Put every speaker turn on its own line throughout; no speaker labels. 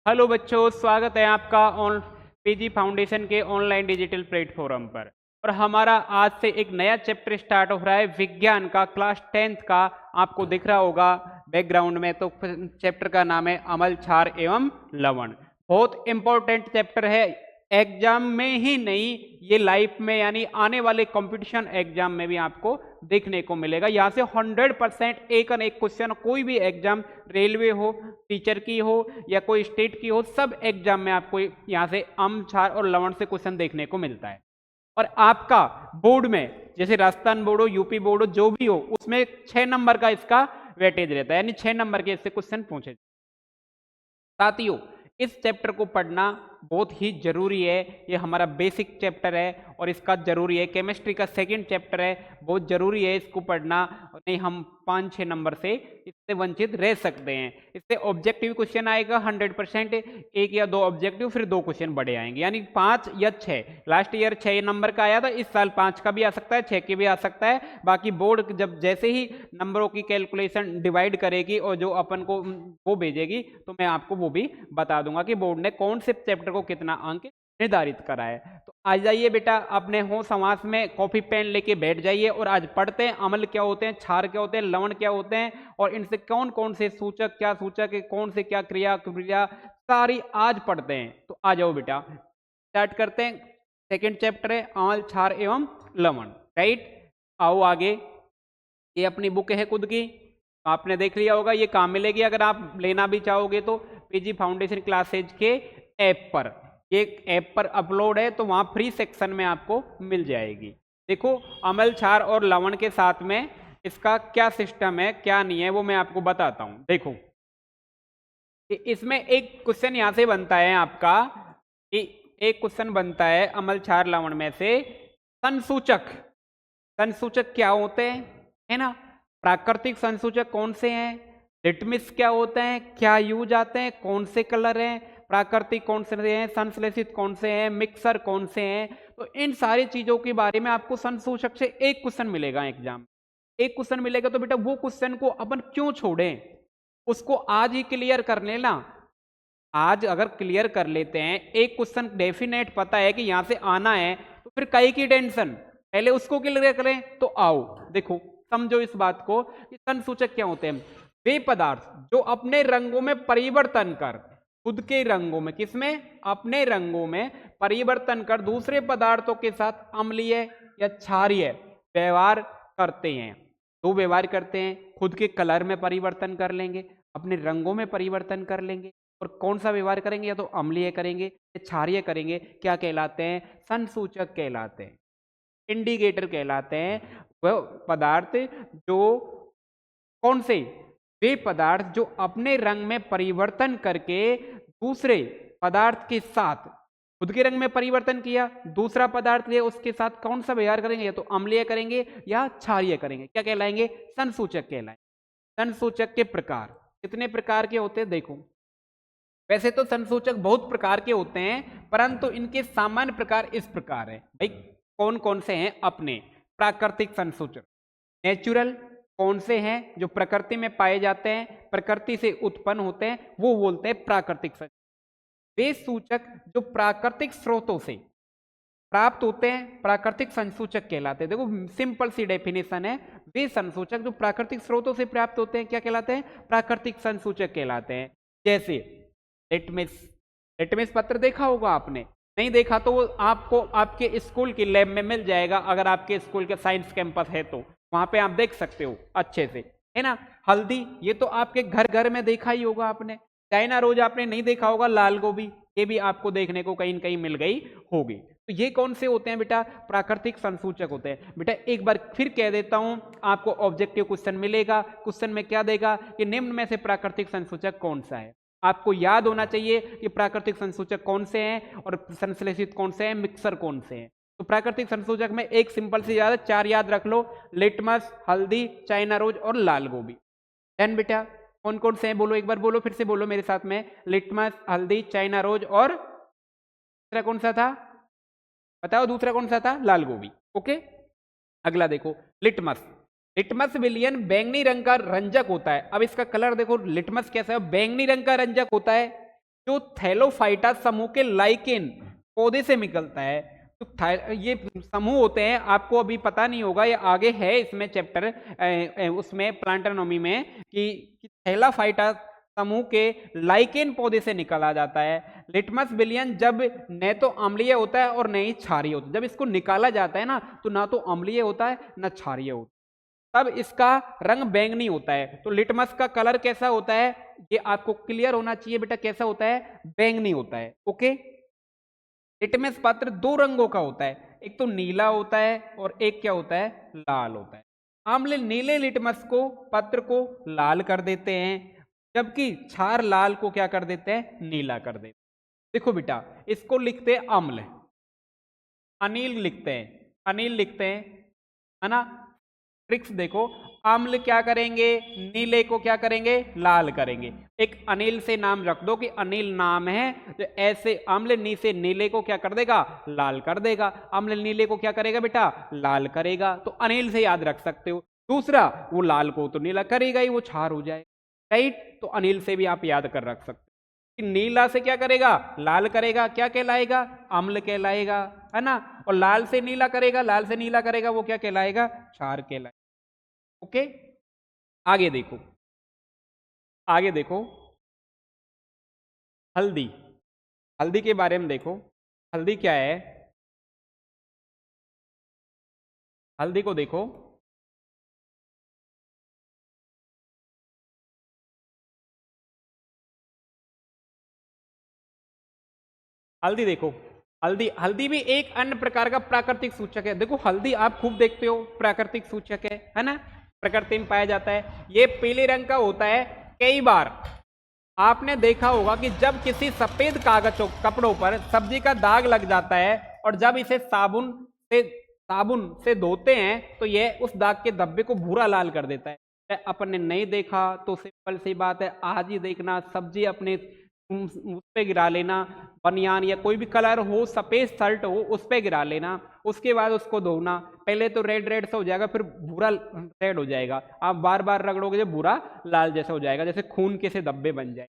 Hello बच्चों, स्वागत है आपका ऑन पीजी फाउंडेशन के ऑनलाइन डिजिटल प्लेटफॉर्म पर। और हमारा आज से एक नया चैप्टर स्टार्ट हो रहा है विज्ञान का, क्लास 10th का। आपको दिख रहा होगा बैकग्राउंड में, तो चैप्टर का नाम है अमल, क्षार एवं लवण। बहुत इंपॉर्टेंट चैप्टर है, एग्जाम में ही नहीं, ये लाइफ में यानी आने वाले कंपटीशन एग्जाम में भी आपको देखने को मिलेगा। यहाँ से 100% एक न एक क्वेश्चन, कोई भी एग्जाम, रेलवे हो, टीचर की हो या कोई स्टेट की हो, सब एग्जाम में आपको यहाँ से अम्ल, क्षार और लवण से क्वेश्चन देखने को मिलता है। और आपका बोर्ड में जैसे राजस्थान बोर्ड हो, यूपी बोर्ड हो, जो भी हो, उसमें 6 नंबर का इसका वेटेज रहता है, यानी 6 नंबर के इससे क्वेश्चन पूछे। साथियों, इस चैप्टर को पढ़ना बहुत ही जरूरी है। ये हमारा बेसिक चैप्टर है और इसका जरूरी है। केमिस्ट्री का सेकंड चैप्टर है, बहुत जरूरी है इसको पढ़ना, नहीं हम 5-6 नंबर से इससे वंचित रह सकते हैं। इससे ऑब्जेक्टिव क्वेश्चन आएगा 100%, एक या दो ऑब्जेक्टिव, फिर 2 क्वेश्चन बड़े आएंगे, यानी 5 या 6। लास्ट ईयर 6 नंबर का आया था, इस साल 5 का भी आ सकता है, 6 के भी आ सकता है। बाकी बोर्ड जब जैसे ही नंबरों की कैलकुलेशन डिवाइड करेगी और जो अपन को वो भेजेगी, तो मैं आपको वो भी बता दूंगा कि बोर्ड ने कौन से चैप्टर को कितना अंक निर्धारित करा है। तो आ जाइए बेटा, अपने हो समास में कॉपी पेन लेके बैठ जाइए और आज पढ़ते हैं अम्ल क्या होते हैं, क्षार क्या होते हैं, लवण क्या होते हैं, और इनसे कौन कौन से सूचक, क्या सूचक है, कौन से क्या क्रिया क्रिया, सारी आज पढ़ते हैं। तो आ जाओ बेटा, स्टार्ट करते हैं। सेकेंड चैप्टर है अम्ल, क्षार एवं लवण, राइट। आओ आगे, ये अपनी बुक है खुद की, आपने देख लिया होगा, ये कहाँ मिलेगी अगर आप लेना भी चाहोगे तो पीजी फाउंडेशन क्लासेज के ऐप पर, ये ऐप पर अपलोड है, तो वहां फ्री सेक्शन में आपको मिल जाएगी। देखो, अम्ल, क्षार और लवण के साथ में इसका क्या सिस्टम है, क्या नहीं है, वो मैं आपको बताता हूं। देखो, इसमें एक क्वेश्चन यहां से बनता है आपका, कि एक क्वेश्चन बनता है अम्ल, क्षार, लवण में से संसूचक। संसूचक क्या होते हैं, है ना। प्राकृतिक संसूचक कौन से हैं, लिटमिस क्या होते हैं, क्या यूज आते हैं, कौन से कलर हैं, प्राकृतिक कौन से हैं, संश्लेषित कौन से हैं, मिक्सर कौन से हैं। तो इन सारी चीजों के बारे में आपको संसूचक से एक क्वेश्चन मिलेगा एग्जाम, एक क्वेश्चन मिलेगा। तो बेटा वो क्वेश्चन को अपन क्यों छोड़ें, उसको आज ही क्लियर कर लेना। आज अगर क्लियर कर लेते हैं, एक क्वेश्चन डेफिनेट पता है कि यहां से आना है, तो फिर कई की टेंशन, पहले उसको क्लियर करें। तो आओ देखो, समझो इस बात को कि संसूचक क्या होते हैं। वे पदार्थ जो अपने रंगों में परिवर्तन कर, खुद के रंगों में, किसमें, अपने रंगों में परिवर्तन कर दूसरे पदार्थों के साथ अम्लीय या क्षारीय व्यवहार करते हैं। दो व्यवहार करते हैं, खुद के कलर में परिवर्तन कर लेंगे, अपने रंगों में परिवर्तन कर लेंगे, और कौन सा व्यवहार करेंगे, या तो अम्लीय करेंगे या क्षारीय करेंगे, क्या कहलाते हैं, संसूचक कहलाते हैं, इंडिकेटर कहलाते हैं। वह पदार्थ जो, कौन से, वे पदार्थ जो अपने रंग में परिवर्तन करके दूसरे पदार्थ के साथ, खुद के रंग में परिवर्तन किया, दूसरा पदार्थ लिया, उसके साथ कौन सा व्यवहार करेंगे, या तो अम्लीय करेंगे या क्षारीय करेंगे, क्या कहलाएंगे, संसूचक कहलाएंगे। संसूचक के प्रकार कितने प्रकार के होते हैं, देखो, वैसे तो संसूचक बहुत प्रकार के होते हैं, परंतु इनके सामान्य प्रकार इस प्रकार है भाई। कौन कौन से हैं, अपने प्राकृतिक संसूचक, नेचुरल, कौन से हैं जो प्रकृति में पाए जाते हैं, प्रकृति से उत्पन्न होते हैं, वो बोलते हैं प्राकृतिक संसूचक। वे सूचक जो प्राकृतिक स्रोतों से प्राप्त होते हैं, प्राकृतिक संसूचक कहलाते हैं। देखो सिंपल सी डेफिनेशन है, वे संसूचक जो प्राकृतिक स्रोतों से प्राप्त होते हैं क्या कहलाते हैं, प्राकृतिक संसूचक कहलाते हैं। जैसे लिटमस, लिटमस पत्र देखा होगा आपने, नहीं देखा तो वो आपको आपके स्कूल की लैब में मिल जाएगा, अगर आपके स्कूल के साइंस कैंपस है तो वहां पे आप देख सकते हो अच्छे से, है ना। हल्दी, ये तो आपके घर घर में देखा ही होगा आपने। चाइना रोज आपने नहीं देखा होगा, लाल गोभी, ये भी आपको देखने को कहीं न कहीं मिल गई होगी। तो ये कौन से होते हैं बेटा, प्राकृतिक संसूचक होते हैं। बेटा एक बार फिर कह देता हूं, आपको ऑब्जेक्टिव क्वेश्चन मिलेगा, क्वेश्चन में क्या देगा कि निम्न में से प्राकृतिक संसूचक कौन सा है। आपको याद होना चाहिए कि प्राकृतिक संसूचक कौन से हैं और संश्लेषित कौन से हैं, मिक्सर कौन से हैं। तो प्राकृतिक संसूचक में एक सिंपल सी याद, 4 याद रख लो, लिटमस, हल्दी, चाइना रोज और लाल गोभी। देन बेटा कौन कौन से हैं, बोलो एक बार, बोलो फिर से बोलो मेरे साथ में, लिटमस, हल्दी, चाइना रोज और दूसरा कौन सा था, बताओ दूसरा कौन सा था, लाल गोभी। ओके, अगला देखो, लिटमस। लिटमस विलियन बैंगनी रंग का रंजक होता है। अब इसका कलर देखो, लिटमस कैसा है, बैंगनी रंग का रंजक होता है। जो थैलोफाइटा समूह के लाइकेन पौधे से निकलता है। तो ये समूह होते हैं, आपको अभी पता नहीं होगा, ये आगे है इसमें चैप्टर उसमें प्लांटोनॉमी में कि थैलाफाइटा समूह के लाइकेन पौधे से निकाला जाता है। लिटमस विलियन जब न तो अम्लीय होता है और न ही क्षारीय होता है। जब इसको निकाला जाता है ना तो ना तो अम्लीय होता है ना क्षारीय होता है, तब इसका रंग बैंगनी होता है। तो लिटमस का कलर कैसा होता है, ये आपको क्लियर होना चाहिए बेटा, कैसा होता है, बैंगनी होता है। ओके, लिटमस पत्र दो रंगों का होता है, एक तो नीला होता है और एक क्या होता है, लाल होता है। अम्ल नीले लिटमस को पत्र को लाल कर देते हैं, जबकि क्षार लाल को क्या कर देते हैं, नीला कर देते हैं। देखो बेटा, इसको लिखते हैं अम्ल, अनिल लिखते हैं, अनिल लिखते हैं, है ना। ट्रिक्स देखो, अम्ल क्या करेंगे, नीले को क्या करेंगे, लाल करेंगे। एक अनिल से नाम रख दो कि अनिल नाम है, तो ऐसे अम्ल नी से नीले को क्या कर देगा, लाल कर देगा। अम्ल नीले को क्या करेगा बेटा, लाल करेगा, तो अनिल से याद रख सकते हो। दूसरा, वो लाल को तो नीला करेगा ही, वो क्षार हो जाए, राइट। तो अनिल से भी आप याद कर रख सकते हो। नीला से क्या करेगा, लाल करेगा, क्या कहलाएगा, अम्ल कहलाएगा, है ना। और लाल से नीला करेगा, लाल से नीला करेगा, वो क्या कहलाएगा, क्षार कहलाएगा। ओके, आगे देखो, आगे देखो, हल्दी, हल्दी के बारे में देखो। हल्दी क्या है, हल्दी को देखो, हल्दी देखो, हल्दी, हल्दी भी एक अन्य प्रकार का प्राकृतिक सूचक है। देखो हल्दी आप खूब देखते हो, प्राकृतिक सूचक है ना, प्रकृति में पाया जाता है। ये पीले रंग का होता है। कई बार आपने देखा होगा कि जब किसी सफेद कागजों कपड़ों पर सब्जी का दाग लग जाता है और जब इसे साबुन से धोते हैं तो यह उस दाग के धब्बे को भूरा लाल कर देता है। अपन ने नहीं देखा तो सिंपल सी बात है, आज ही देखना, सब्जी अपने उस पे गिरा लेना, बनियान या कोई भी कलर हो, सफेद शर्ट हो, उस पे गिरा लेना, उसके बाद उसको धोना। पहले तो रेड रेड सा हो जाएगा, फिर भूरा रेड हो जाएगा, आप बार बार रगड़ोगे जब भूरा लाल जैसा हो जाएगा, जैसे खून के से धब्बे बन जाए।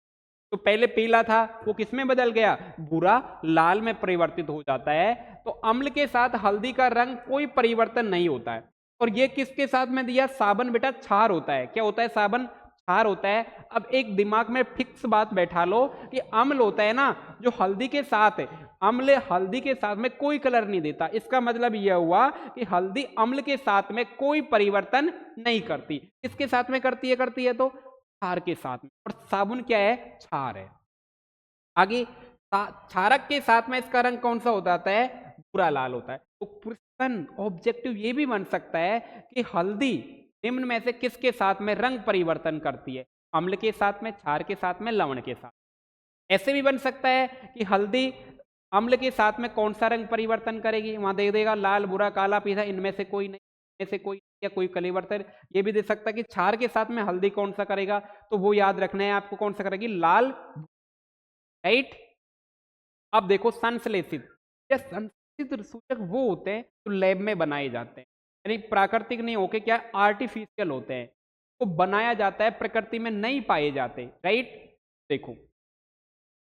तो पहले पीला था, वो किसमें बदल गया, भूरा लाल में परिवर्तित हो जाता है। तो अम्ल के साथ हल्दी का रंग कोई परिवर्तन नहीं होता है। और ये किसके साथ में दिया, साबन बेटा क्षार होता है। क्या होता है, साबन क्षार होता है। अब एक दिमाग में फिक्स बात बैठा लो कि अम्ल होता है ना जो हल्दी के साथ है, अम्ल हल्दी के साथ में कोई कलर नहीं देता। इसका मतलब यह हुआ कि हल्दी अम्ल के साथ में कोई परिवर्तन नहीं करती। किसके साथ में करती है तो क्षार के साथ में। और साबुन क्या है, क्षार है। आगे क्षारक के साथ में इसका रंग कौन सा हो जाता है, भूरा लाल होता है। तो प्रश्न ऑब्जेक्टिव ये भी बन सकता है कि हल्दी निम्न में से किसके साथ में रंग परिवर्तन करती है, अम्ल के साथ में, क्षार के साथ में, लवण के साथ। ऐसे भी बन सकता है कि हल्दी अम्ल के साथ में कौन सा रंग परिवर्तन करेगी, वहां दे देगा लाल, भूरा, काला, पीला, इनमें से कोई नहीं, इनमें से कोई या कोई परिवर्तन। ये भी दे सकता है कि क्षार के साथ में हल्दी कौन सा करेगा, तो वो याद रखना है आपको, कौन सा करेगी, लाल, राइट। अब देखो संश्लेषित, या संश्लेषित सूचक वो होते हैं जो लैब में बनाए जाते हैं, यानी प्राकृतिक नहीं होके क्या आर्टिफिशियल होते हैं, वो बनाया जाता है, प्रकृति में नहीं पाए जाते, राइट। देखो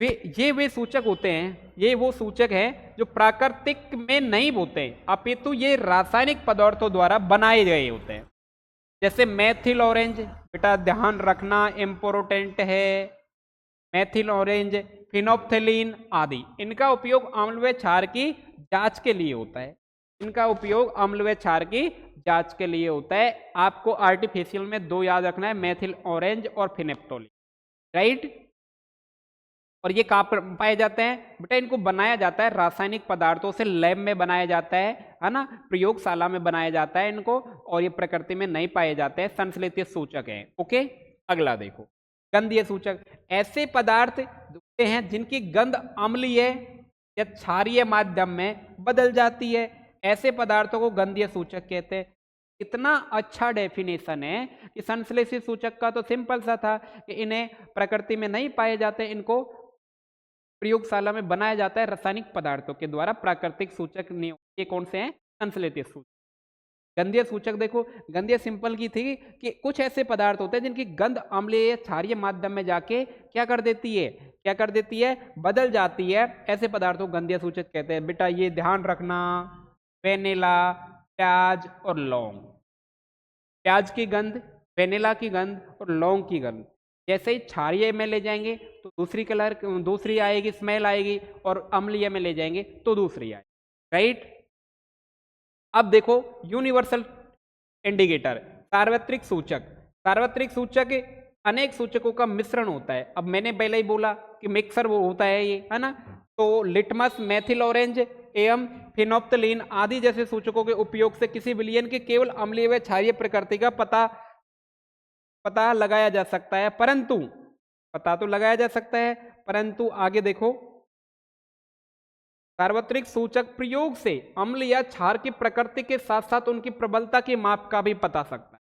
वे सूचक होते हैं, ये वो सूचक हैं जो प्राकृतिक में नहीं होते हैं, अपितु ये रासायनिक पदार्थों द्वारा बनाए गए होते हैं। जैसे मेथिल ऑरेंज, बेटा ध्यान रखना इम्पोर्टेंट है, मेथिल ऑरेंज, फिनोप्थेलिन आदि, इनका उपयोग अम्ल व क्षार की जांच के लिए होता है। इनका उपयोग अम्ल व क्षार की जांच के लिए होता है। आपको आर्टिफिशियल में दो याद रखना है, मेथिल ऑरेंज और फिनोप्थेलिन, राइट। और ये कहाँ पाए जाते हैं बेटा, इनको बनाया जाता है रासायनिक पदार्थों से, लैब में बनाया जाता है ना, प्रयोगशाला में बनाया जाता है इनको, और ये प्रकृति में नहीं पाए जाते हैं, संश्लेषित सूचक हैं। ओके, अगला देखो, गंधीय सूचक, ऐसे पदार्थ होते हैं जिनकी गंध अम्लीय या क्षारीय माध्यम में बदल जाती है, ऐसे पदार्थों को गंधीय सूचक कहते हैं। इतना अच्छा डेफिनेशन है कि संश्लेषित सूचक का तो सिंपल सा था कि इन्हें प्रकृति में नहीं पाए जाते, इनको प्रयोगशाला में बनाया जाता है रासायनिक पदार्थों के द्वारा। प्राकृतिक सूचक नहीं, ये कौन से हैं, संश्लेषित सूचक। गंधीय सूचक देखो, गंधीय सिंपल की थी कि कुछ ऐसे पदार्थ होते हैं जिनकी गंध अम्लीय या क्षारीय माध्यम में जाके क्या कर देती है, क्या कर देती है, बदल जाती है। ऐसे पदार्थों को गंधीय सूचक कहते हैं। बेटा ये ध्यान रखना, वेनिला, प्याज और लौंग। प्याज की गंध, वेनिला की गंध और लौंग की गंध जैसे ही क्षारीय में ले जाएंगे तो दूसरी आएगी, स्मेल आएगी, और अम्लीय में ले जाएंगे तो दूसरी आएगी, राइट। अब देखो यूनिवर्सल इंडिकेटर, सार्वत्रिक सूचक। सार्वत्रिक सूचक अनेक सूचकों का मिश्रण होता है। अब मैंने पहले ही बोला कि मिक्सर वो होता है ये, है ना। तो लिटमस, मेथिल ऑरेंज एवं फिनोप्थलीन आदि जैसे सूचकों के उपयोग से किसी विलयन के केवल अम्लीय व क्षारीय प्रकृति का पता लगाया जा सकता है, परंतु पता तो लगाया जा सकता है, परंतु आगे देखो, सार्वत्रिक सूचक प्रयोग से अम्ल या क्षार की प्रकृति के साथ साथ उनकी प्रबलता के माप का भी पता सकता है।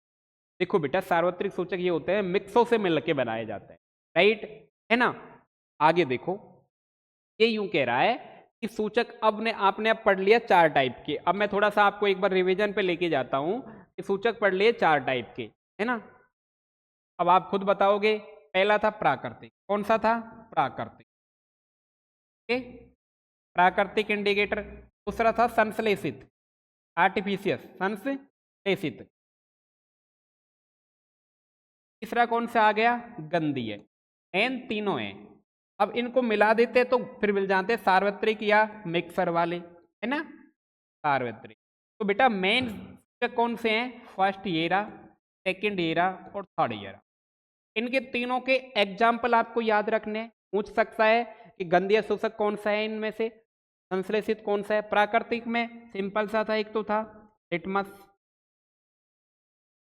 देखो बेटा सार्वत्रिक सूचक ये होते हैं मिक्सों से मिलकर बनाए जाते हैं, राइट, है ना। आगे देखो, ये यूं कह रहा है कि सूचक आपने अब पढ़ लिया 4 टाइप के। अब मैं थोड़ा सा आपको एक बार रिवीजन पे लेके जाता हूं कि सूचक पढ़ लिए 4 टाइप के, है ना। अब आप खुद बताओगे। पहला था प्राकृतिक, कौन सा था, प्राकृतिक, ओके, प्राकृतिक इंडिकेटर। दूसरा था संश्लेषित, आर्टिफिशियल, संश्लेषित। तीसरा कौन सा आ गया, गंधीय। एन तीनों हैं। अब इनको मिला देते तो फिर मिल जाते सार्वत्रिक या मिक्सर वाले, है ना, सार्वत्रिक। तो बेटा मेन कौन से हैं, फर्स्ट येरा, सेकंड येरा और थर्ड येरा। इनके तीनों के एग्जाम्पल आपको याद रखने हैं। पूछ सकता है कि गंधीय सूचक कौन सा है इनमें से, संश्लेषित कौन सा है। प्राकृतिक में सिंपल सा था, एक तो था लिटमस,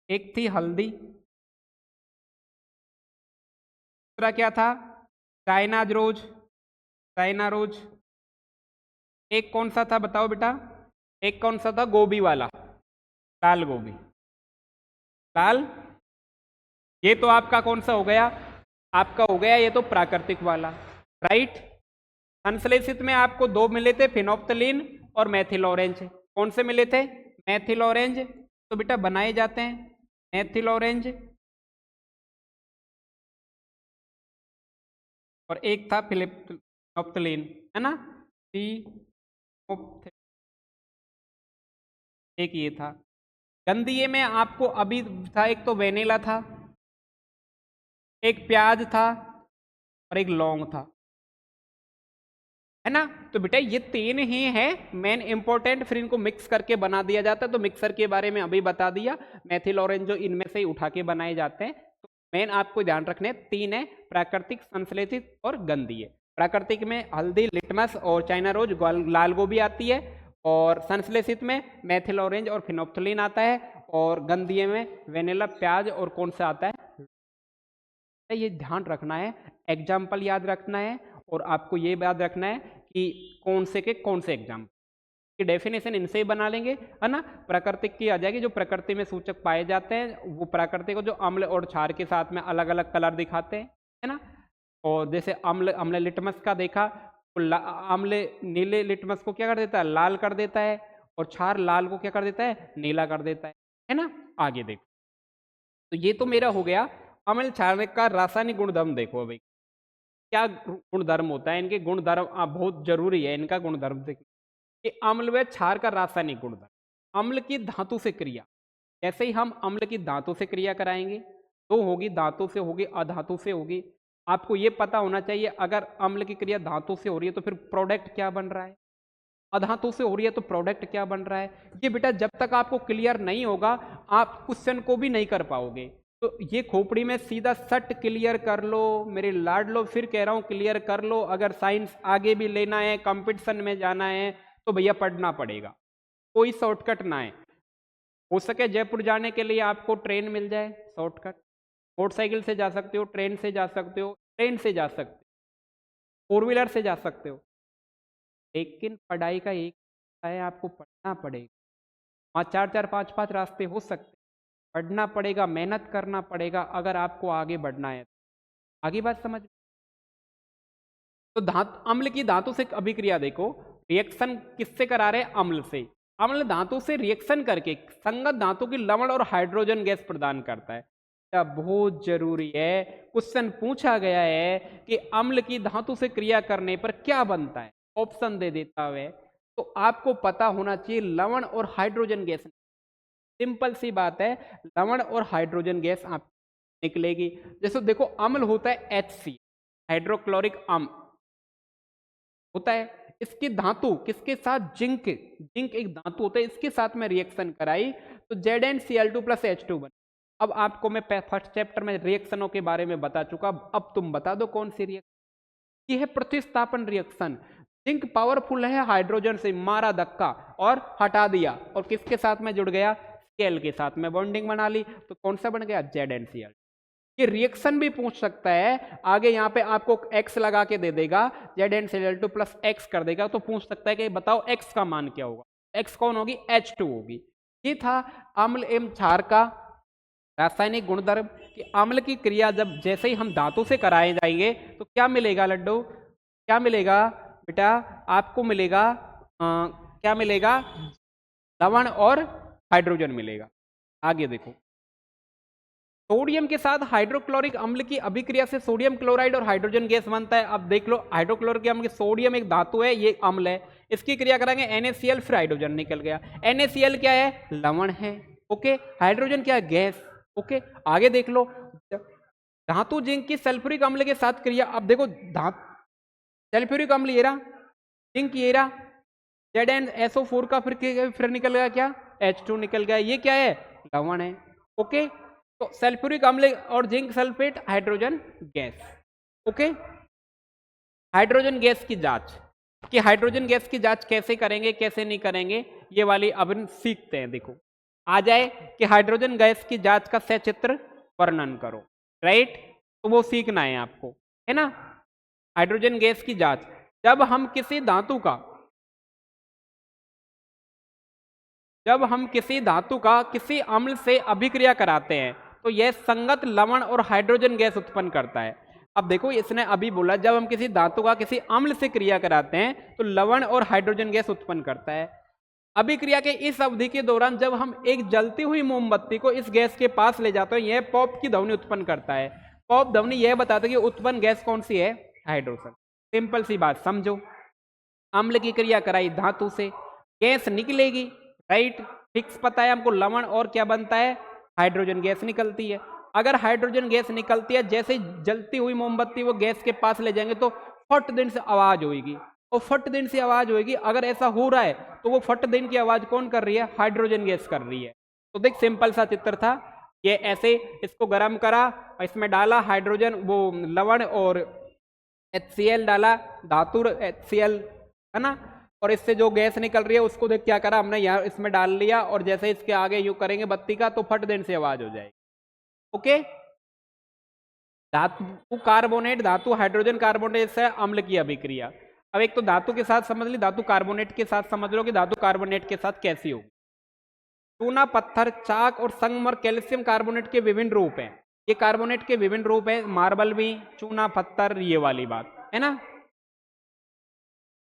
एक थी हल्दी, दूसरा क्या था, चाइना रोज, चाइना रोज। एक कौन सा था बताओ बेटा, एक कौन सा था, गोभी वाला, लाल गोभी, लाल। ये तो आपका कौन सा हो गया, आपका हो गया ये तो प्राकृतिक वाला, राइट। संश्लेषित में आपको 2 मिले थे, फिनोप्थलीन और मेथिल ऑरेंज। कौन से मिले थे, मेथिल ऑरेंज। तो बेटा बनाए जाते हैं मेथिल ऑरेंज, और एक था फिनोप्थलीन, है ना, एक ये था। गंधीय में आपको अभी था, एक तो वेनिला था, एक प्याज था और एक लौंग था, है ना। तो बेटा ये 3 ही है मेन इंपॉर्टेंट, फिर इनको मिक्स करके बना दिया जाता है। तो मिक्सर के बारे में अभी बता दिया, मेथिल ऑरेंज जो इनमें से ही उठा के बनाए जाते हैं। तो मेन आपको ध्यान रखने 3 है, प्राकृतिक, संश्लेषित और गंधीय। प्राकृतिक में हल्दी, लिटमस और चाइना रोज, लाल गोभी आती है, और संश्लेषित में मेथिल ऑरेंज और फिनोप्थलीन आता है, और गंधीय में वेनिला, प्याज और कौन सा आता है, ये ध्यान रखना है, एग्जाम्पल याद रखना है, और आपको ये याद रखना है कि कौन से के कौन से एग्जाम्पल की डेफिनेशन इनसे ही बना लेंगे, है ना। प्राकृतिक की आ जाएगी, जो प्रकृति में सूचक पाए जाते हैं वो प्राकृतिक को जो अम्ल और क्षार के साथ में अलग अलग कलर दिखाते हैं, है ना। और जैसे अम्ल लिटमस का देखा, तो अम्ल नीले लिटमस को क्या कर देता है, लाल कर देता है, और क्षार लाल को क्या कर देता है, नीला कर देता है ना। आगे देखो, तो ये तो मेरा हो गया अम्ल क्षार का रासायनिक गुणधर्म। देखो भाई क्या गुणधर्म होता है, इनके गुणधर्म बहुत जरूरी है, इनका गुणधर्म देखिए कि अम्ल व क्षार का रासायनिक गुणधर्म। अम्ल की धातु से क्रिया, जैसे ही हम अम्ल की धातु से क्रिया कराएंगे, तो होगी धातु से, होगी अधातु से होगी। आपको ये पता होना चाहिए, अगर अम्ल की क्रिया धातु से हो रही है तो फिर प्रोडक्ट क्या बन रहा है, अधातु से हो रही है तो प्रोडक्ट क्या बन रहा है। ये बेटा जब तक आपको क्लियर नहीं होगा, आप क्वेश्चन को भी नहीं कर पाओगे। तो ये खोपड़ी में सीधा सट क्लियर कर लो मेरे लाडलो, फिर कह रहा हूँ क्लियर कर लो। अगर साइंस आगे भी लेना है, कंपटीशन में जाना है, तो भैया पढ़ना पड़ेगा, कोई शॉर्टकट ना है। हो सके जयपुर जाने के लिए आपको ट्रेन मिल जाए शॉर्टकट, मोटरसाइकिल से जा सकते हो, ट्रेन से जा सकते हो, ट्रेन से जा सकते हो, 4 व्हीलर से जा सकते हो, लेकिन पढ़ाई का एक है, आपको पढ़ना पड़ेगा। वहाँ 4-4, 5-5 रास्ते हो सकते, पढ़ना पड़ेगा, मेहनत करना पड़ेगा, अगर आपको आगे बढ़ना है। आगे बात समझ। तो अम्ल की धातु से अभिक्रिया देखो, रिएक्शन किससे करा रहे हैं, अम्ल से। अम्ल धातु से रिएक्शन करके संगत धातु की लवण और हाइड्रोजन गैस प्रदान करता है। या बहुत जरूरी है, क्वेश्चन पूछा गया है कि अम्ल की धातु से क्रिया करने पर क्या बनता है, ऑप्शन दे देता है तो आपको पता होना चाहिए लवण और हाइड्रोजन गैस। सिंपल सी बात है, लवण और हाइड्रोजन गैस आप निकलेगी। जैसे देखो अम्ल होता है HC, हाइड्रोक्लोरिक अम्ल होता है, इसकी धातु किसके साथ, जिंक, जिंक एक धातु होता है, इसके साथ में रिएक्शन कराई तो ZnCl2 प्लस H2 बने। अब आपको मैं फर्स्ट चैप्टर में रिएक्शनों के बारे में बता चुका, अब तुम बता दो कौन सी रिएक्शन। ये है प्रतिस्थापन रिएक्शन। जिंक पावरफुल है, हाइड्रोजन से मारा धक्का और हटा दिया और किसके साथ में जुड़ गया, Cl के साथ में बॉन्डिंग बना ली, तो कौन सा बन गया, ZnCl। ये रिएक्शन भी पूछ सकता है, आगे यहाँ पे आपको x लगा के दे देगा, ZnCl2 प्लस x कर देगा, तो पूछ सकता है कि बताओ x का मान क्या होगा, x कौन होगी, H2 होगी। ये था अम्ल एवं क्षार का रासायनिक गुणधर्म कि अम्ल की क्रिया जब जैसे ही हम धातु से कराए जाएंगे तो क्या मिलेगा लड्डू, क्या मिलेगा बेटा, आपको मिलेगा क्या मिलेगा, लवण और हाइड्रोजन मिलेगा। आगे देखो, सोडियम के साथ हाइड्रोक्लोरिक अम्ल की अभिक्रिया से सोडियम क्लोराइड और हाइड्रोजन गैस बनता है। अब देख लो, हाइड्रोक्लोरिक अम्ल, सोडियम एक धातु है, ये अम्ल है, इसकी क्रिया करेंगे NaCl, फिर हाइड्रोजन निकल गया। NaCl क्या है, लवण है, ओके, हाइड्रोजन क्या है, गैस, ओके। आगे देख लो, धातु जिंक की सल्फ्यूरिक अम्ल के साथ क्रिया, अब देखो सल्फ्यूरिक अम्ल ये रहा, जिंक ये रहा, ZnSO4 का फिर निकल गया क्या, H2 निकल गया, ये क्या है, लवण है, ओके। तो सल्फ्यूरिक अम्ल और zinc sulphate, hydrogen gas, okay. Hydrogen gas की जांच, कि हाइड्रोजन गैस की जांच कैसे करेंगे कैसे नहीं करेंगे, ये वाली अब सीखते हैं। देखो आ जाए कि हाइड्रोजन गैस की जांच का सचित्र वर्णन करो, राइट, तो वो सीखना है आपको, है ना। हाइड्रोजन गैस की जांच, जब हम किसी धातु का किसी अम्ल से अभिक्रिया कराते हैं तो यह संगत लवण और हाइड्रोजन गैस उत्पन्न करता है। अब देखो, इसने अभी बोला जब हम किसी धातु का किसी अम्ल से क्रिया कराते हैं तो लवण और हाइड्रोजन गैस उत्पन्न करता है। अभिक्रिया के इस अवधि के दौरान जब हम एक जलती हुई मोमबत्ती को इस गैस के पास ले जाते हैं, यह पॉप की ध्वनि उत्पन्न करता है। पॉप ध्वनि यह बताता है कि उत्पन्न गैस कौन सी है, हाइड्रोजन। सिंपल सी बात समझो, अम्ल की क्रिया कराई धातु से, गैस निकलेगी, राइट, फिक्स पता है हमको, लवण और क्या बनता है, हाइड्रोजन गैस निकलती है। अगर हाइड्रोजन गैस निकलती है, जैसे जलती हुई मोमबत्ती वो गैस के पास ले जाएंगे तो फट दिन से आवाज होगी, और फट दिन से आवाज होगी। अगर ऐसा हो रहा है तो वो फट दिन की आवाज कौन कर रही है, हाइड्रोजन गैस कर रही है। तो देख सिंपल सा चित्र था ये, ऐसे इसको गर्म करा, इसमें डाला हाइड्रोजन, वो लवण और HCl डाला, धातु HCl, है ना, और इससे जो गैस निकल रही है उसको देख क्या करा हमने, यहाँ इसमें डाल लिया, और जैसे इसके आगे यूं करेंगे बत्ती का तो फट देने से आवाज हो जाएगी, ओके। धातु कार्बोनेट, धातु हाइड्रोजन कार्बोनेट से अम्ल की अभिक्रिया। अब एक तो धातु के साथ समझ ली, धातु कार्बोनेट के साथ समझ लो कि धातु कार्बोनेट के साथ कैसी होगी। चूना, पत्थर, चाक और संगमर कैल्शियम कार्बोनेट के विभिन्न रूप हैं। ये कार्बोनेट के विभिन्न रूप है, मार्बल भी, चूना, पत्थर, ये वाली बात है ना।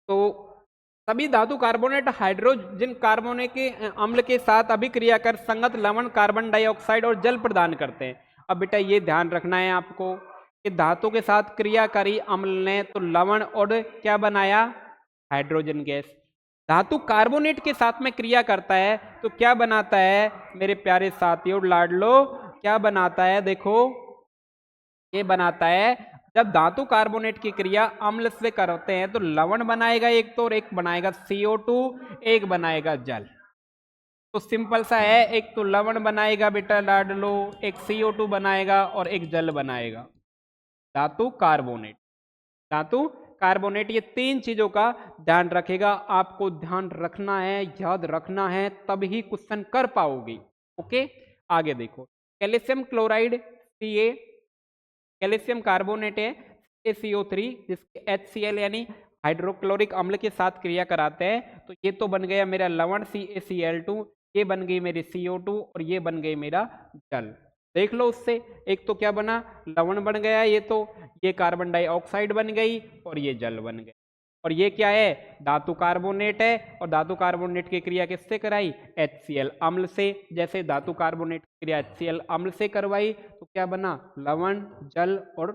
तो सभी धातु कार्बोनेट हाइड्रोजन कार्बोनेट के अम्ल के साथ अभिक्रिया कर संगत लवण, कार्बन डाइऑक्साइड और जल प्रदान करते हैं। अब बेटा ये ध्यान रखना है आपको कि धातु के साथ क्रिया करी अम्ल ने तो लवण और क्या बनाया, हाइड्रोजन गैस। धातु कार्बोनेट के साथ में क्रिया करता है तो क्या बनाता है मेरे प्यारे साथियों लाडलो, क्या बनाता है, देखो ये बनाता है, जब धातु कार्बोनेट की क्रिया अम्ल से करते हैं तो लवण बनाएगा एक तो, और एक बनाएगा CO2, एक बनाएगा जल। तो सिंपल सा है, एक तो लवण बनाएगा बेटा लाडलो, एक CO2 बनाएगा और एक जल बनाएगा। धातु कार्बोनेट, धातु कार्बोनेट, ये तीन चीजों का ध्यान रखेगा, आपको ध्यान रखना है, याद रखना है, तभी क्वेश्चन कर पाओगे, ओके। आगे देखो, calcium chloride Ca, calcium carbonate है CaCO3, जिसके HCl यानी हाइड्रोक्लोरिक अम्ल के साथ क्रिया कराते हैं तो ये तो बन गया मेरा लवण CaCl2, ये बन गई मेरी CO2 और ये बन गई मेरा जल। देख लो उससे एक तो क्या बना, लवण बन गया, ये तो ये कार्बन डाइऑक्साइड बन गई और ये जल बन गया। और ये क्या है, धातु कार्बोनेट है, और धातु कार्बोनेट की क्रिया किससे कराई, HCl अम्ल से। जैसे धातु कार्बोनेट की क्रिया HCl अम्ल से करवाई तो क्या बना, लवण, जल और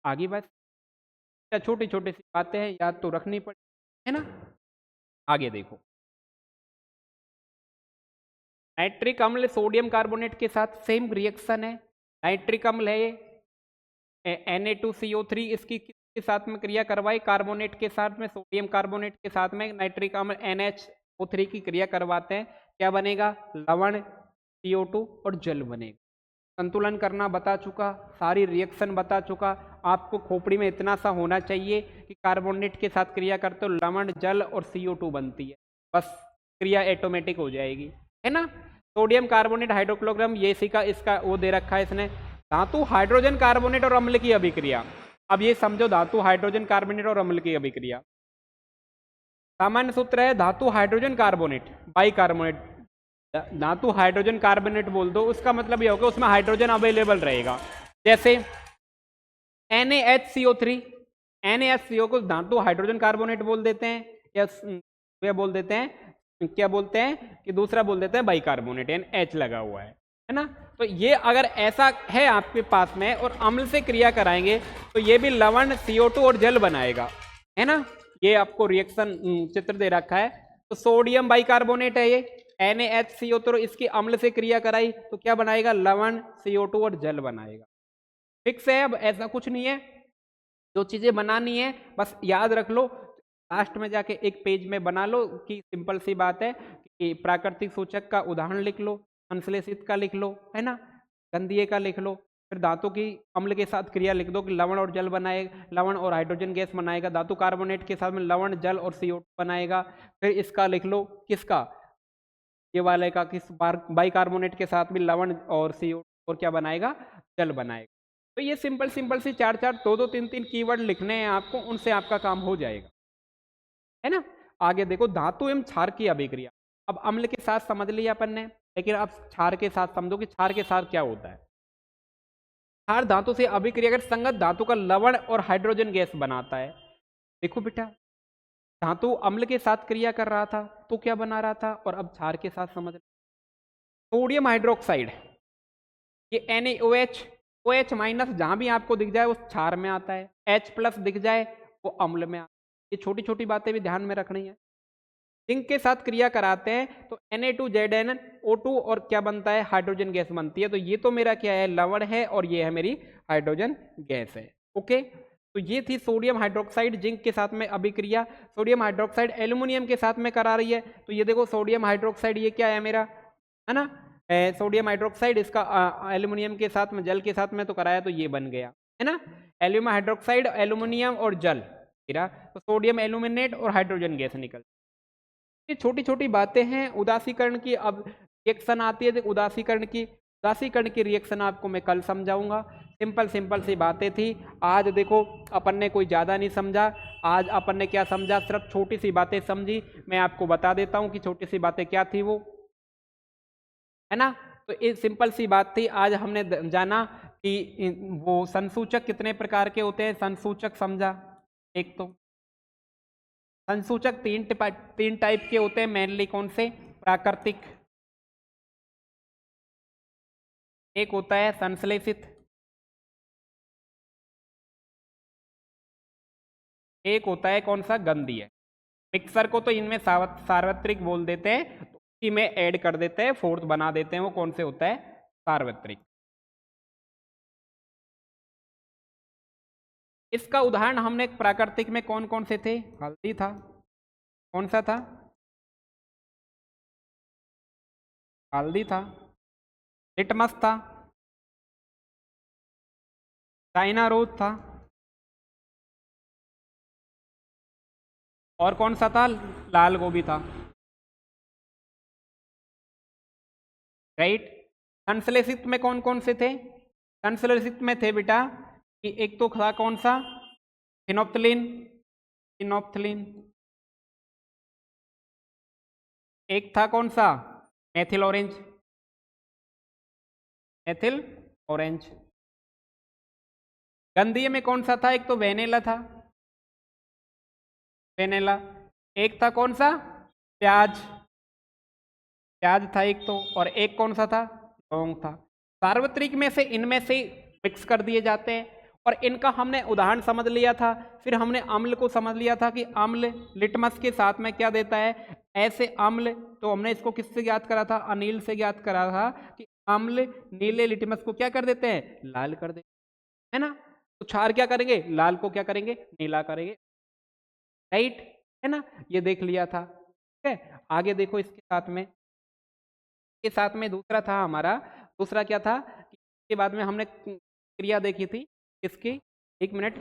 आगे बस। क्या छोटी छोटी सी बातें हैं, याद तो रखनी पड़ी है ना। आगे देखो, नाइट्रिक अम्ल सोडियम कार्बोनेट के साथ सेम रिएक्शन है। नाइट्रिक अम्ल है ये Na2CO3, इसकी किसके साथ में क्रिया करवाई, कार्बोनेट के साथ में, सोडियम कार्बोनेट के साथ में नाइट्रिक अम्ल NaCO3 की क्रिया करवाते हैं, क्या बनेगा, लवण, CO2 और जल बनेगा। संतुलन करना बता चुका, सारी रिएक्शन बता चुका, आपको खोपड़ी में इतना सा होना चाहिए कि कार्बोनेट के साथ क्रिया करते हो लवण, जल और CO2 बनती है, बस क्रिया ऑटोमेटिक हो जाएगी, है ना। सोडियम कार्बोनेट हाइड्रोक्लोरम, ये इसी का इसका वो दे रखा है इसने, धातु हाइड्रोजन कार्बोनेट और अम्ल की अभिक्रिया। अब ये समझो, धातु हाइड्रोजन कार्बोनेट और अम्ल की अभिक्रिया, सामान्य सूत्र है धातु हाइड्रोजन कार्बोनेट बाइकार्बोनेट। धातु हाइड्रोजन कार्बोनेट बोल दो, उसका मतलब ये होगा उसमें हाइड्रोजन अवेलेबल रहेगा। जैसे NaHCO3, NaHCO को धातु हाइड्रोजन कार्बोनेट बोल देते हैं, या बोल देते हैं, क्या बोलते हैं कि दूसरा बोल देते हैं बाइकार्बोनेट, यानी H लगा हुआ है ना। तो ये अगर ऐसा है आपके पास में और अम्ल से क्रिया कराएंगे तो ये भी लवण, CO2 और जल बनाएगा, है ना। ये आपको रिएक्शन चित्र दे रखा है। तो सोडियम बाइकार्बोनेट है ये, NaHCO3, इसकी अम्ल से क्रिया कराई तो क्या बनाएगा, लवण, CO2 और जल बनाएगा। फिक्स है, अब ऐसा कुछ नहीं है, जो चीजें बनानी है बस याद रख लो, लास्ट में जाके एक पेज में बना लो कि सिंपल सी बात है कि प्राकृतिक सूचक का उदाहरण लिख लो, संश्लेषित का लिख लो, है ना, गंधीय का लिख लो, फिर धातु की अम्ल के साथ क्रिया लिख दो कि लवण और जल बनाएगा, लवण और हाइड्रोजन गैस बनाएगा, धातु कार्बोनेट के साथ में लवण, जल और CO2 बनाएगा। फिर इसका लिख लो, किसका, ये वाले का, किस बाइकार्बोनेट के साथ में लवण और CO2 और क्या बनाएगा, जल बनाएगा। तो ये सिंपल सिंपल सी 4-4, 2-2, 3-3 कीवर्ड लिखने हैं आपको, उनसे आपका काम हो जाएगा, है ना। आगे देखो, धातु एवं क्षार की अभिक्रिया। अब अम्ल के साथ समझ लिया अपन ने, लेकिन अब क्षार के साथ समझो कि क्षार के साथ क्या होता है। क्षार धातु से अभिक्रिया कर संगत धातु का लवण और हाइड्रोजन गैस बनाता है। देखो बेटा, धातु अम्ल के साथ क्रिया कर रहा था तो क्या बना रहा था, और अब क्षार के साथ समझ, सोडियम हाइड्रोक्साइड, ये NaOH, OH माइनस जहां भी आपको दिख जाए वो क्षार में आता है, H प्लस दिख जाए वो अम्ल में आता है। ये छोटी छोटी बातें भी ध्यान में रखनी है। जिंक के साथ क्रिया कराते हैं तो Na2ZnO2 और क्या बनता है, हाइड्रोजन गैस बनती है। तो ये तो मेरा क्या है, लवण है, और ये है मेरी हाइड्रोजन गैस है। ओके, तो ये थी सोडियम हाइड्रोक्साइड जिंक के साथ में अभिक्रिया। सोडियम हाइड्रोक्साइड एल्यूमिनियम के साथ में करा रही है, तो ये देखो सोडियम हाइड्रोक्साइड ये क्या है मेरा, है ना, सोडियम हाइड्रोक्साइड, इसका एल्यूमिनियम के साथ में, जल के साथ में तो कराया, तो ये बन गया, है ना, एल्यूमिनियम हाइड्रोक्साइड, एल्यूमिनियम और जल गिरा तो सोडियम एल्यूमिनेट और हाइड्रोजन गैस निकल। ये छोटी छोटी बातें हैं उदासीकरण की। अब रिएक्शन आती है उदासीकरण की, उदासीकरण की रिएक्शन आपको मैं कल समझाऊंगा। सिंपल सिंपल सी बातें थी। आज देखो अपन ने कोई ज़्यादा नहीं समझा, आज अपन ने क्या समझा, सिर्फ छोटी सी बातें समझी। मैं आपको बता देता हूँ कि छोटी सी बातें क्या थी वो, है ना। तो ये सिंपल सी बात थी। आज हमने जाना कि वो संसूचक कितने प्रकार के होते हैं, संसूचक समझा। एक तो संसूचक तीन टाइप के होते हैं मेनली, कौन से, प्राकृतिक, एक होता है संश्लेषित, एक होता है कौन सा, गंधीय। मिक्सर को तो इनमें सार्वत्रिक बोल देते हैं, तो इसी में ऐड कर देते हैं, फोर्थ बना देते हैं, वो कौन से होता है, सार्वत्रिक। इसका उदाहरण हमने प्राकृतिक में कौन कौन से थे, हल्दी था, कौन सा था, हल्दी था, लिटमस था, चाइना रोज था, और कौन सा था, लाल गोभी था, राइट। संश्लेषित में कौन कौन से थे, संश्लेषित में थे बेटा कि एक तो था कौन सा, फिनोप्थलीन, फिनोप्थलीन, एक था कौन सा, मेथिल ऑरेंज, मेथिल ऑरेंज। गंधीय में कौन सा था, एक तो वेनिला था, वेनिला। एक था कौन सा, प्याज, प्याज था एक तो, और एक कौन सा था, लौंग था। सार्वत्रिक में से इनमें से मिक्स कर दिए जाते हैं, और इनका हमने उदाहरण समझ लिया था। फिर हमने अम्ल को समझ लिया था कि अम्ल लिटमस के साथ में क्या देता है, ऐसे अम्ल। तो हमने इसको किससे ज्ञात करा था, अनिल से ज्ञात करा था कि अम्ल नीले लिटमस को क्या कर देते हैं, लाल कर देते है ना। तो क्षार क्या करेंगे, लाल को क्या करेंगे, नीला करेंगे, राइट, है ना। ये देख लिया था, ठीक है। आगे देखो इसके साथ में, के साथ में दूसरा था हमारा, दूसरा क्या था कि इसके बाद में हमने क्रिया देखी थी किसकी, एक मिनट,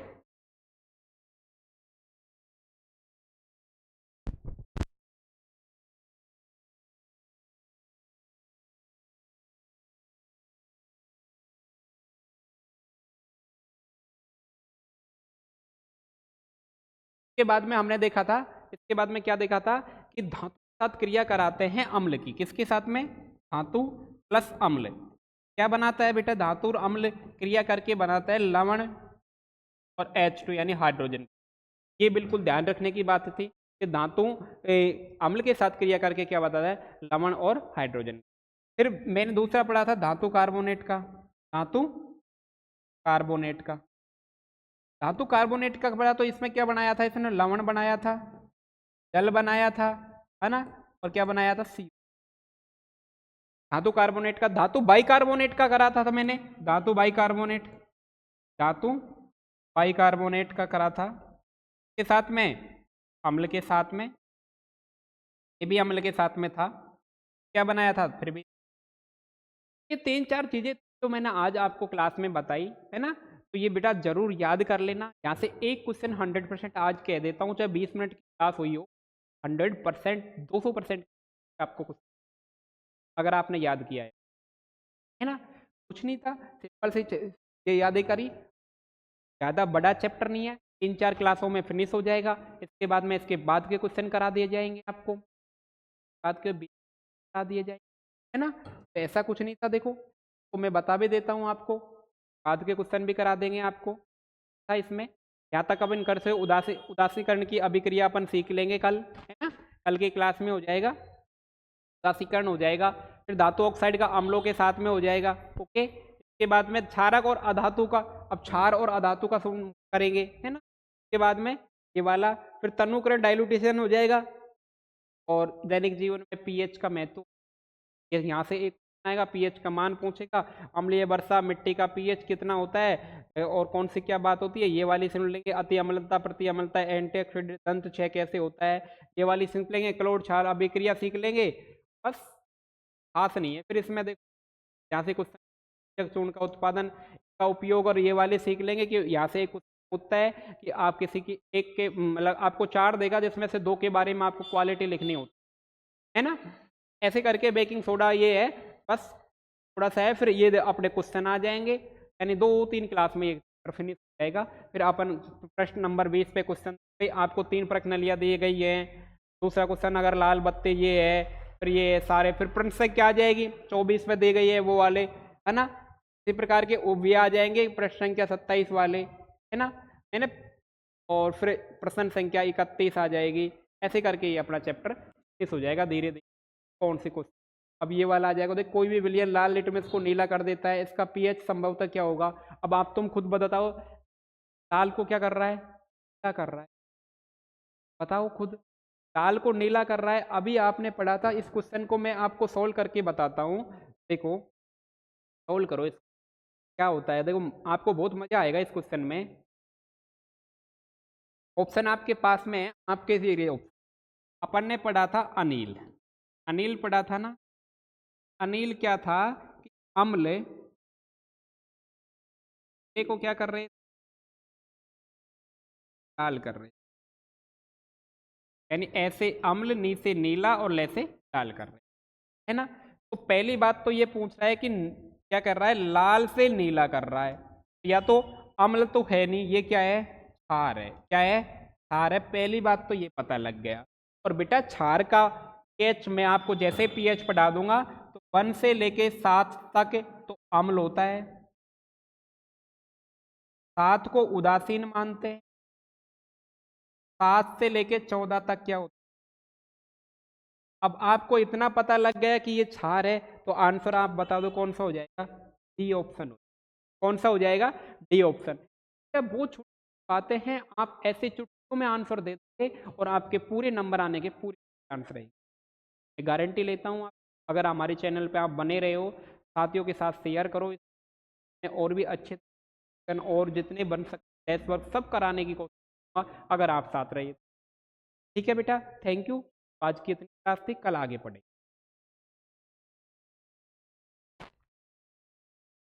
इसके बाद में हमने देखा था, इसके बाद में क्या देखा था कि धातु के साथ क्रिया कराते हैं अम्ल की, किसके साथ में, धातु प्लस अम्ल, क्या बनाता है बेटा, धातु और अम्ल क्रिया करके बनाता है लवण और H2 यानी हाइड्रोजन। ये बिल्कुल ध्यान रखने की बात थी कि धातु अम्ल के साथ क्रिया करके क्या बताता है, लवण और हाइड्रोजन। फिर मैंने दूसरा पढ़ा था धातु कार्बोनेट का, धातु कार्बोनेट का, धातु कार्बोनेट का पढ़ा, तो इसमें क्या बनाया था, इसने लवण बनाया था, जल बनाया था, है ना, और क्या बनाया था, सी। धातु कार्बोनेट का, धातु बाइकार्बोनेट का करा था मैंने, धातु बाइकार्बोनेट, धातु बाइकार्बोनेट का करा था, के साथ में अम्ल के साथ में, ये भी अम्ल के साथ में था, क्या बनाया था, फिर भी ये तीन चार चीजें तो मैंने आज आपको क्लास में बताई, है ना। तो ये बेटा जरूर याद कर लेना, यहाँ से एक क्वेश्चन 100% आज कह देता हूँ, चाहे 20 मिनट की क्लास हुई हो, 100% 200% आपको कुछ, अगर आपने याद किया है ना। कुछ नहीं था, सिंपल से ये यादें करी, ज़्यादा बड़ा चैप्टर नहीं है, 3-4 क्लासों में फिनिश हो जाएगा। इसके बाद में इसके बाद के क्वेश्चन करा दिए जाएंगे आपको, बाद के करा दिए जाएंगे, है ना। तो ऐसा कुछ नहीं था, देखो तो मैं बता भी देता हूँ आपको, बाद के क्वेश्चन भी करा देंगे आपको था इसमें। यहाँ तक अपन कर से उदासीकरण की अभिक्रिया अपन सीख लेंगे कल, है ना, कल की क्लास में हो जाएगा, उदासीकरण हो जाएगा। फिर धातु ऑक्साइड का अम्लों के साथ में हो जाएगा, ओके। इसके बाद में क्षारक और अधातु का, अब क्षार और अधातु का करेंगे, है ना। इसके बाद में ये वाला, फिर तनुकरण डाइल्यूटेशन हो जाएगा, और दैनिक जीवन में पीएच का महत्व, ये यहाँ से एक आएगा, पीएच का मान पूछेगा, अम्लीय वर्षा मिट्टी का पीएच कितना होता है, और कौन सी क्या बात होती है, ये वाली सुन लेंगे, अति अम्लता प्रति अम्लता एंटीऑक्सीडेंट दंत क्षय कैसे होता है, ये वाली सीख लेंगे, क्लोड क्षार अभिक्रिया सीख लेंगे, बस खास नहीं है। फिर इसमें देखो यहाँ से कुछ चूर्ण का उत्पादन का उपयोग, और ये वाले सीख लेंगे कि यहाँ से एक होता है कि आप किसी की एक के मतलब आपको 4 देगा, जिसमें से 2 के बारे में आपको क्वालिटी लिखनी होती है ना। ऐसे करके बेकिंग सोडा ये है, बस थोड़ा सा है, फिर ये अपने क्वेश्चन आ जाएंगे, यानी 2-3 क्लास में ये फिनिश हो जाएगा। फिर अपन प्रश्न नंबर 20 पे क्वेश्चन पे आपको 3 प्रश्नलियाँ दी गई है, दूसरा क्वेश्चन अगर लाल बत्ती ये है, फिर ये सारे, फिर प्रश्न संख्या आ जाएगी 24 पे दी गई है वो वाले, है ना। इसी प्रकार के भी आ जाएंगे प्रश्न संख्या 27 वाले, है ना, मैंने, और फिर प्रश्न संख्या 31 आ जाएगी। ऐसे करके ये अपना चैप्टर फिनिश हो जाएगा धीरे धीरे। कौन सी क्वेश्चन, अब ये वाला आ जाएगा, देख कोई भी विलयन लाल लिटमस को नीला कर देता है, इसका पीएच संभवतः क्या होगा। अब आप तुम खुद बताओ, लाल को क्या कर रहा है, क्या कर रहा है, बताओ खुद, लाल को नीला कर रहा है। अभी आपने पढ़ा था, इस क्वेश्चन को मैं आपको सोल्व करके बताता हूँ, देखो सोल्व करो इस, क्या होता है, देखो आपको बहुत मजा आएगा इस क्वेश्चन में। ऑप्शन आपके पास में है, आपके लिए अपन ने पढ़ा था अनिल, अनिल पढ़ा था ना। अनिल क्या था कि अम्ल को क्या कर रहे, लाल कर रहे, यानी ऐसे अम्ल नी से नीला और ले से लाल कर रहे, है ना। तो पहली बात तो ये पूछ रहा है कि क्या कर रहा है, लाल से नीला कर रहा है, या तो अम्ल तो है नहीं, ये क्या है, क्षार है, क्या है, क्षार है। पहली बात तो ये पता लग गया। और बेटा क्षार का पीएच मैं आपको जैसे पीएच पढ़ा दूंगा, तो 1 से लेके 7 तक तो अम्ल होता है, 7 को उदासीन मानते हैं, 7 से लेके 14 तक क्या होता है। अब आपको इतना पता लग गया कि ये क्षार है, तो आंसर आप बता दो कौन सा हो जाएगा, डी ऑप्शन। कौन सा हो जाएगा, डी ऑप्शन। वो छोटी बातें हैं, आप ऐसे चुटकियों में आंसर दे दोगे और आपके पूरे नंबर आने के पूरे आंसर रहेंगे। मैं गारंटी लेता हूँ। आप अगर हमारे चैनल पे आप बने रहे हो, साथियों के साथ शेयर करो, और भी अच्छे और जितने बन सकते टेस्ट वर्क सब कराने की कोशिश करूँगा अगर आप साथ रहिए। ठीक है बेटा, थैंक यू। आज की इतनी क्लास थी, कल आगे पढ़ेंगे।